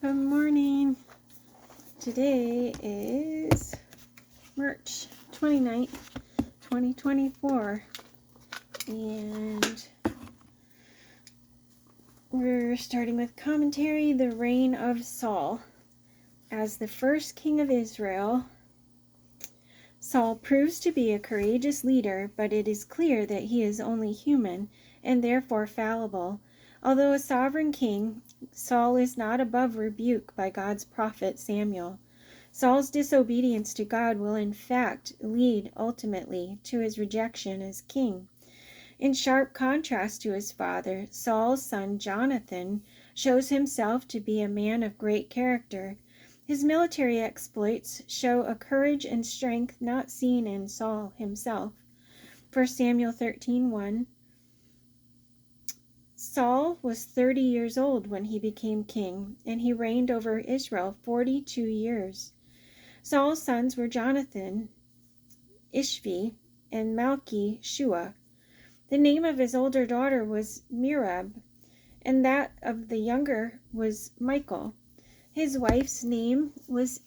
Good morning. Today is March 29th, 2024, and we're starting with commentary, the reign of Saul. As the first king of Israel, Saul proves to be a courageous leader, but it is clear that he is only human and therefore fallible. Although a sovereign king, Saul is not above rebuke by God's prophet Samuel. Saul's disobedience to God will in fact lead ultimately to his rejection as king. In sharp contrast to his father, Saul's son Jonathan shows himself to be a man of great character. His military exploits show a courage and strength not seen in Saul himself. 1 Samuel 13:1. Saul was 30 years old when he became king, and he reigned over Israel 42 years. Saul's sons were Jonathan, Ishvi, and Malchi-Shua. The name of his older daughter was Merab, and that of the younger was Michal. His wife's name was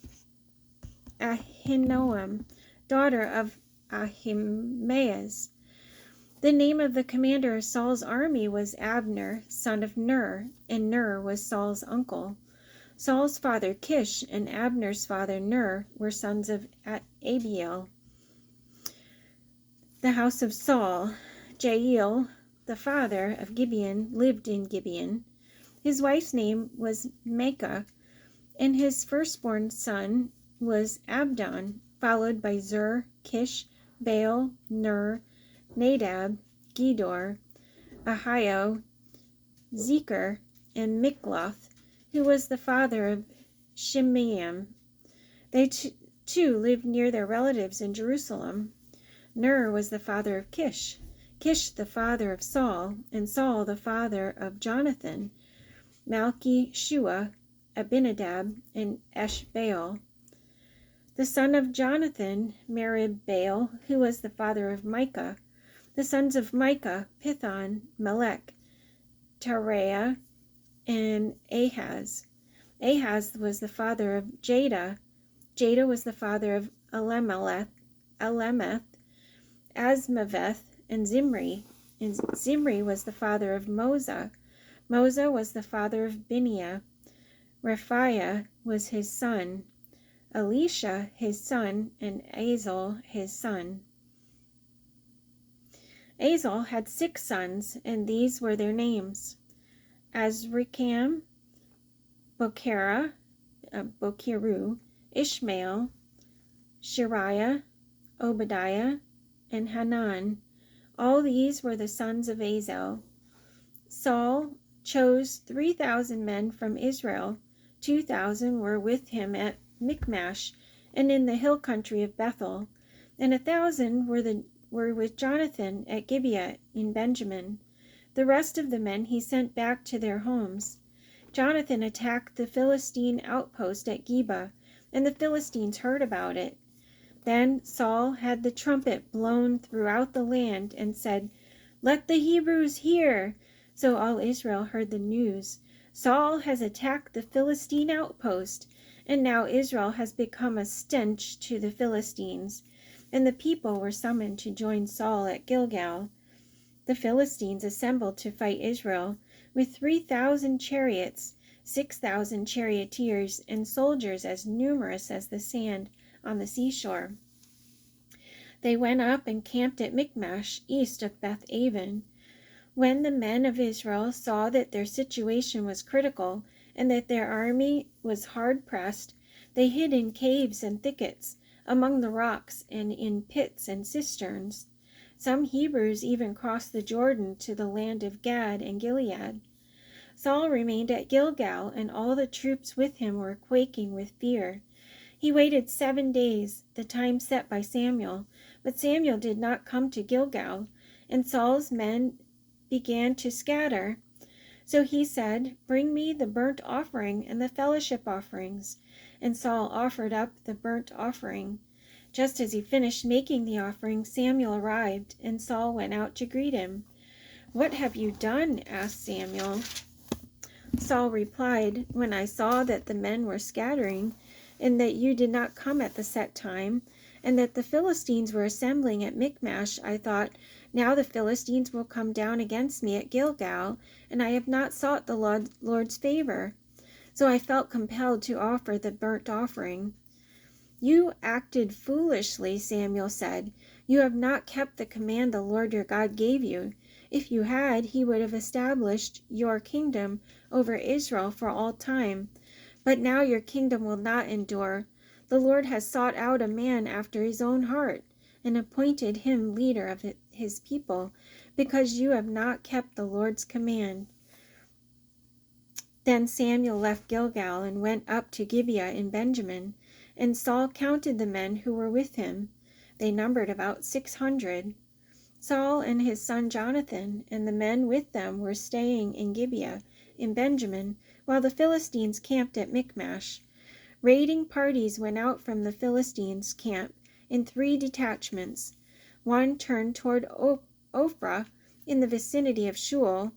Ahinoam, daughter of Ahimaaz. The name of the commander of Saul's army was Abner, son of Ner, and Ner was Saul's uncle. Saul's father Kish and Abner's father Ner were sons of Abiel. The house of Saul. Jael, the father of Gibeon, lived in Gibeon. His wife's name was Maacah, and his firstborn son was Abdon, followed by Zur, Kish, Baal, Ner, Nadab, Gedor, Ahio, Zecher, and Mikloth, who was the father of Shimeam. They too lived near their relatives in Jerusalem. Ner was the father of Kish, Kish the father of Saul, and Saul the father of Jonathan, Malchi-Shua, Abinadab, and Eshbaal. The son of Jonathan married Baal, who was the father of Micah. The sons of Micah, Pithon, Melech, Tareah, and Ahaz. Ahaz was the father of Jada. Jada was the father of Alemeth, Asmaveth, and Zimri. And Zimri was the father of Moza. Moza was the father of Biniah. Raphiah was his son. Elisha his son, and Azel his son. Azel had 6 sons, and these were their names: Azrikam, Bokeru, Ishmael, Shariah, Obadiah, and Hanan. All these were the sons of Azel. Saul chose 3,000 men from Israel. 2,000 were with him at Michmash and in the hill country of Bethel, and 1,000 were with Jonathan at Gibeah in Benjamin. The rest of the men he sent back to their homes. Jonathan attacked the Philistine outpost at Geba, and the Philistines heard about it. Then Saul had the trumpet blown throughout the land and said, "Let the Hebrews hear!" So all Israel heard the news. Saul has attacked the Philistine outpost, and now Israel has become a stench to the Philistines. And the people were summoned to join Saul at Gilgal. The Philistines assembled to fight Israel with 3,000 chariots, 6,000 charioteers, and soldiers as numerous as the sand on the seashore. They went up and camped at Michmash, east of Beth-aven. When the men of Israel saw that their situation was critical and that their army was hard-pressed, they hid in caves and thickets, among the rocks, and in pits and cisterns. Some Hebrews even crossed the Jordan to the land of Gad and Gilead. Saul remained at Gilgal, and all the troops with him were quaking with fear. He waited 7 days, the time set by Samuel, but Samuel did not come to Gilgal, and Saul's men began to scatter. So he said, "Bring me the burnt offering and the fellowship offerings." And Saul offered up the burnt offering. Just as he finished making the offering, Samuel arrived, and Saul went out to greet him. "What have you done?" asked Samuel. Saul replied, "When I saw that the men were scattering, and that you did not come at the set time, and that the Philistines were assembling at Michmash, I thought, now the Philistines will come down against me at Gilgal, and I have not sought the Lord's favor. So I felt compelled to offer the burnt offering." "You acted foolishly," Samuel said. "You have not kept the command the Lord your God gave you. If you had, he would have established your kingdom over Israel for all time. But now your kingdom will not endure. The Lord has sought out a man after his own heart, and appointed him leader of his people, because you have not kept the Lord's command." Then Samuel left Gilgal and went up to Gibeah in Benjamin, and Saul counted the men who were with him. They numbered about 600. Saul and his son Jonathan and the men with them were staying in Gibeah in Benjamin, while the Philistines camped at Michmash. Raiding parties went out from the Philistines' camp in 3 detachments. One turned toward Ophrah in the vicinity of Shul,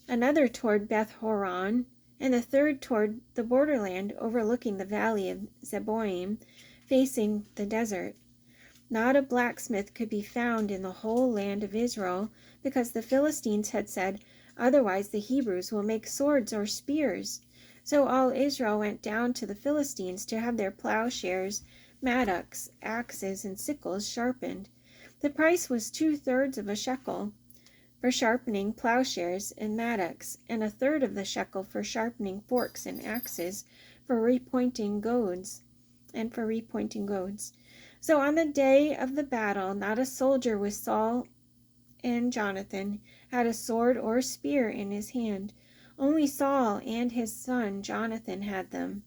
another toward Beth Horon, and the third toward the borderland overlooking the valley of Zeboim, facing the desert. Not a blacksmith could be found in the whole land of Israel, because the Philistines had said, "Otherwise the Hebrews will make swords or spears." So all Israel went down to the Philistines to have their plowshares, mattocks, axes, and sickles sharpened. The price was 2/3 of a shekel for sharpening plowshares and mattocks, and 1/3 of the shekel for sharpening forks and axes, for repointing goads. So on the day of the battle, not a soldier with Saul and Jonathan had a sword or spear in his hand. Only Saul and his son Jonathan had them.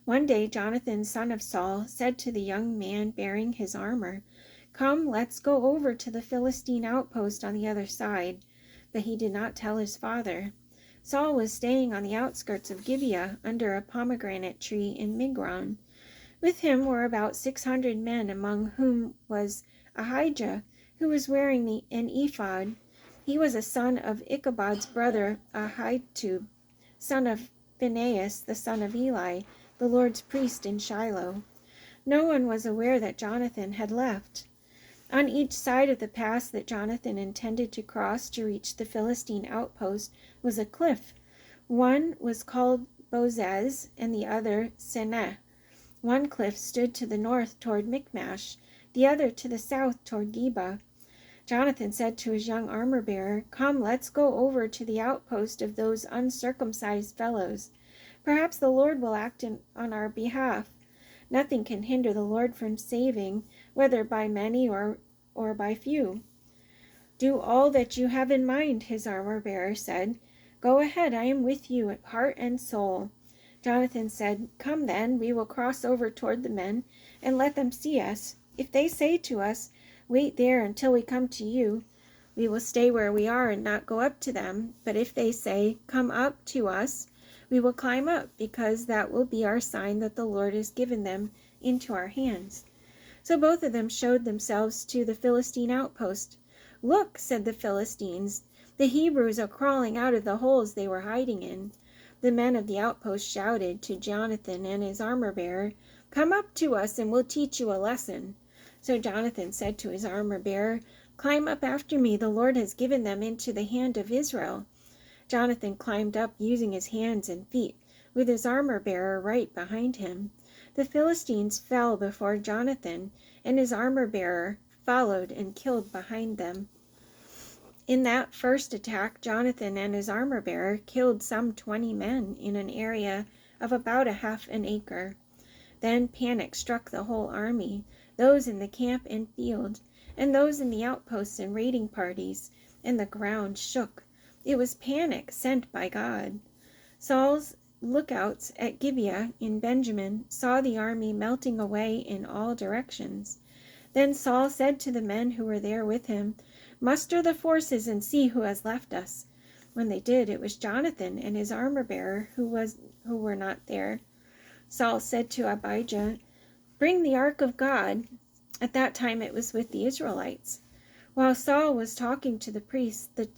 One day Jonathan, son of Saul, said to the young man bearing his armor, "Come, let's go over to the Philistine outpost on the other side." But he did not tell his father. Saul was staying on the outskirts of Gibeah under a pomegranate tree in Migron. With him were about 600 men, among whom was Ahijah, who was wearing an ephod. He was a son of Ichabod's brother Ahitub, son of Phinehas, the son of Eli, the Lord's priest in Shiloh. No one was aware that Jonathan had left. On each side of the pass that Jonathan intended to cross to reach the Philistine outpost was a cliff. One was called Bozez, and the other Seneh. One cliff stood to the north toward Michmash, the other to the south toward Geba. Jonathan said to his young armor-bearer, "Come, let's go over to the outpost of those uncircumcised fellows. Perhaps the Lord will act on our behalf. Nothing can hinder the Lord from saving, whether by many or by few." "Do all that you have in mind," his armor-bearer said. "Go ahead, I am with you, heart and soul." Jonathan said, "Come then, we will cross over toward the men and let them see us. If they say to us, 'Wait there until we come to you,' we will stay where we are and not go up to them. But if they say, 'Come up to us,' we will climb up, because that will be our sign that the Lord has given them into our hands." So both of them showed themselves to the Philistine outpost. "Look," said the Philistines, "the Hebrews are crawling out of the holes they were hiding in." The men of the outpost shouted to Jonathan and his armor-bearer, "Come up to us and we'll teach you a lesson." So Jonathan said to his armor-bearer, "Climb up after me, the Lord has given them into the hand of Israel." Jonathan climbed up using his hands and feet, with his armor-bearer right behind him. The Philistines fell before Jonathan, and his armor-bearer followed and killed behind them. In that first attack, Jonathan and his armor-bearer killed some 20 men in an area of about a half an acre. Then panic struck the whole army, those in the camp and field, and those in the outposts and raiding parties, and the ground shook. It was panic sent by God. Saul's lookouts at Gibeah in Benjamin saw the army melting away in all directions. Then Saul said to the men who were there with him, "Muster the forces and see who has left us." When they did, it was Jonathan and his armor-bearer who were not there. Saul said to Abijah, "Bring the ark of God." At that time it was with the Israelites. While Saul was talking to the priests, the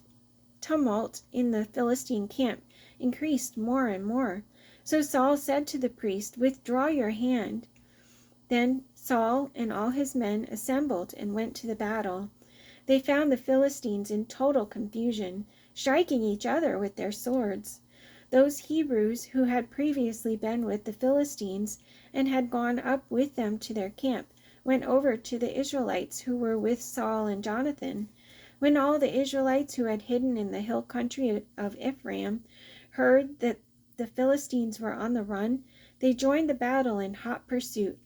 tumult in the Philistine camp increased more and more. So Saul said to the priest, "Withdraw your hand." Then Saul and all his men assembled and went to the battle. They found the Philistines in total confusion, striking each other with their swords. Those Hebrews who had previously been with the Philistines and had gone up with them to their camp went over to the Israelites who were with Saul and Jonathan. When all the Israelites who had hidden in the hill country of Ephraim heard that the Philistines were on the run, they joined the battle in hot pursuit.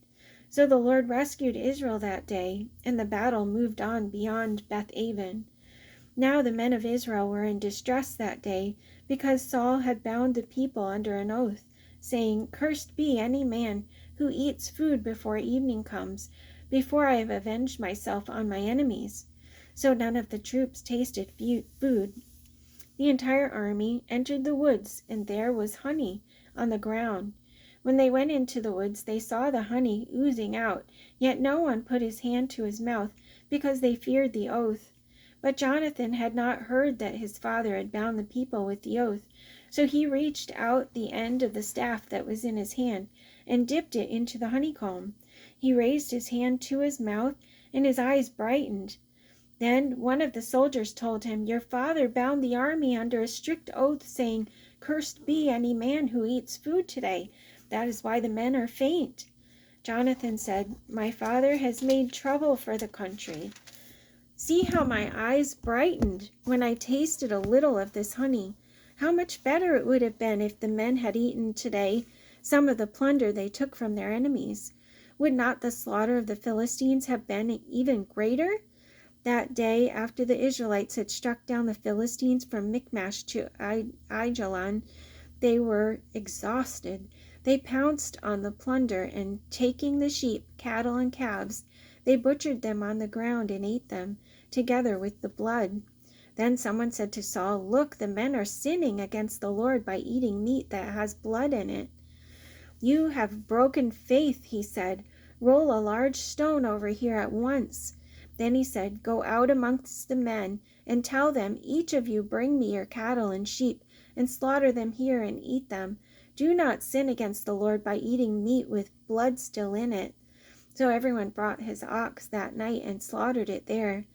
So the Lord rescued Israel that day, and the battle moved on beyond Beth-aven. Now the men of Israel were in distress that day, because Saul had bound the people under an oath, saying, "Cursed be any man who eats food before evening comes, before I have avenged myself on my enemies." So none of the troops tasted food. The entire army entered the woods, and there was honey on the ground. When they went into the woods, they saw the honey oozing out, yet no one put his hand to his mouth, because they feared the oath. But Jonathan had not heard that his father had bound the people with the oath, so he reached out the end of the staff that was in his hand, and dipped it into the honeycomb. He raised his hand to his mouth, and his eyes brightened. Then one of the soldiers told him, "Your father bound the army under a strict oath, saying, 'Cursed be any man who eats food today.' That is why the men are faint." Jonathan said, "My father has made trouble for the country. See how my eyes brightened when I tasted a little of this honey. How much better it would have been if the men had eaten today some of the plunder they took from their enemies. Would not the slaughter of the Philistines have been even greater?" That day, after the Israelites had struck down the Philistines from Michmash to Aijalon, they were exhausted. They pounced on the plunder, and taking the sheep, cattle, and calves, they butchered them on the ground and ate them, together with the blood. Then someone said to Saul, "Look, the men are sinning against the Lord by eating meat that has blood in it." "You have broken faith," he said. "Roll a large stone over here at once." Then he said, "Go out amongst the men, and tell them, 'Each of you bring me your cattle and sheep, and slaughter them here and eat them. Do not sin against the Lord by eating meat with blood still in it.'" So everyone brought his ox that night and slaughtered it there.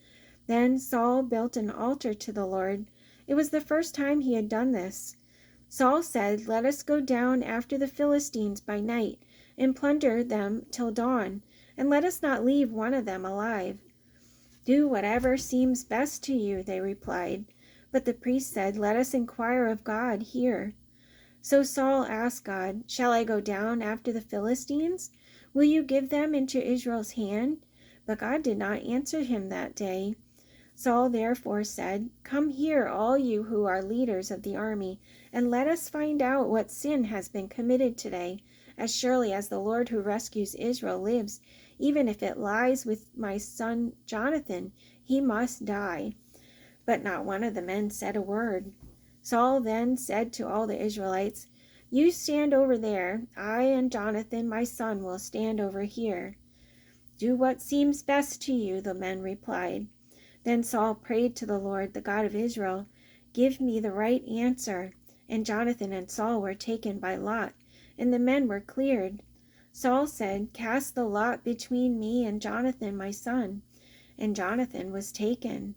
Then Saul built an altar to the Lord. It was the first time he had done this. Saul said, "Let us go down after the Philistines by night, and plunder them till dawn, and let us not leave one of them alive." "Do whatever seems best to you," they replied. But the priest said, "Let us inquire of God here." So Saul asked God, "Shall I go down after the Philistines? Will you give them into Israel's hand?" But God did not answer him that day. Saul therefore said, "Come here, all you who are leaders of the army, and let us find out what sin has been committed today. As surely as the Lord who rescues Israel lives, even if it lies with my son Jonathan, he must die." But not one of the men said a word. Saul then said to all the Israelites, "You stand over there. I and Jonathan, my son, will stand over here." "Do what seems best to you," the men replied. Then Saul prayed to the Lord, the God of Israel, "Give me the right answer." And Jonathan and Saul were taken by lot, and the men were cleared. Saul said, "Cast the lot between me and Jonathan, my son." And Jonathan was taken.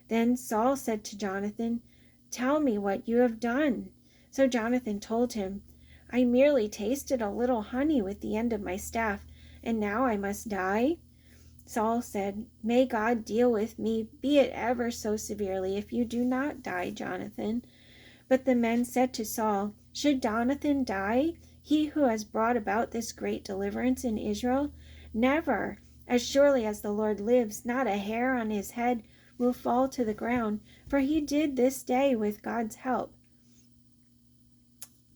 Then Saul said to Jonathan, "Tell me what you have done." So Jonathan told him, "I merely tasted a little honey with the end of my staff, and now I must die?" Saul said, "May God deal with me, be it ever so severely, if you do not die, Jonathan." But the men said to Saul, "Should Jonathan die, he who has brought about this great deliverance in Israel? Never! As surely as the Lord lives, not a hair on his head will fall to the ground, for he did this day with God's help."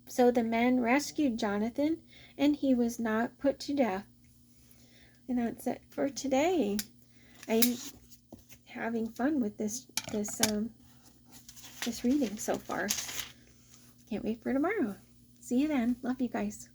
So the men rescued Jonathan, and he was not put to death. And that's it for today. I'm having fun with this reading so far. Can't wait for tomorrow. See you then. Love you guys.